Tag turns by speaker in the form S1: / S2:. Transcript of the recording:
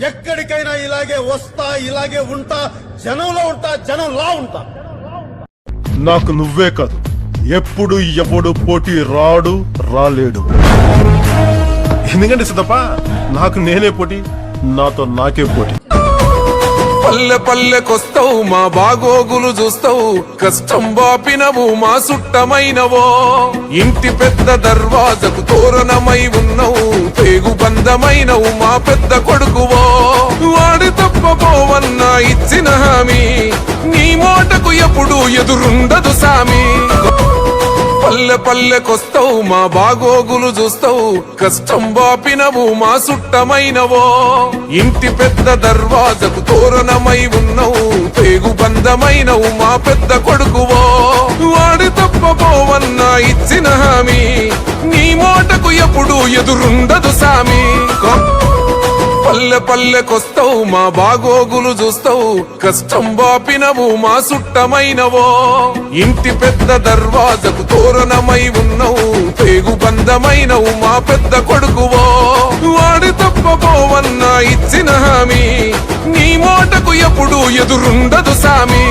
S1: ఎక్కడికైనా ఇలాగే వస్తా, ఇలాగే ఉంటా, జనంలో ఉంటా, జనంలా ఉంటా. నాకు నువ్వే కాదు, ఎప్పుడు ఎవడు పోటీ రాడు, రాలేడు. ఎందుకంటే సిద్ధప్ప, నాకు నేనే పోటీ, నాతో నాకే పోటీ.
S2: పల్లె పల్లెకొస్తావు, మా బాగోగులు చూస్తావు, కష్టం బాపినవు, మా సుట్టమైనవో. ఇంటి పెద్ద దర్వాజకు తోరణమై ఉన్నావు, పేగు బంధమైనవు, మా పెద్ద కొడుకువో. వాడి తప్పపోవన్నా ఇచ్చిన హామీ, నీ మాటకు ఎప్పుడు ఎదురుండదు సామి. పల్లె పల్లెకొస్తావు, మా బాగోగులు చూస్తావు, కష్టం బాపినవు, మా సుట్టమైనవో. ఇంటి పెద్ద దర్వాజకు తోరణమై ఉన్నావు, పేగు బంధమైనవు, మా పెద్ద కొడుకువో. వాడి తప్పపోవన్నా ఇచ్చిన హామీ, నీ మాటకు ఎప్పుడు ఎదురుండదు సామి. పల్లె పల్లెకొస్తావు, మా బాగోగులు చూస్తావు, కష్టం బాపినవు, మా సుట్టమైనవో. ఇంటి పెద్ద దర్వాజకు తోరణమై ఉన్నావు, పేగు బంధమైనవు, మా పెద్ద కొడుకువో. వాడి తప్పపోవన్నా ఇచ్చిన హామీ, నీ మాటకు ఎప్పుడు ఎదురుండదు సామి.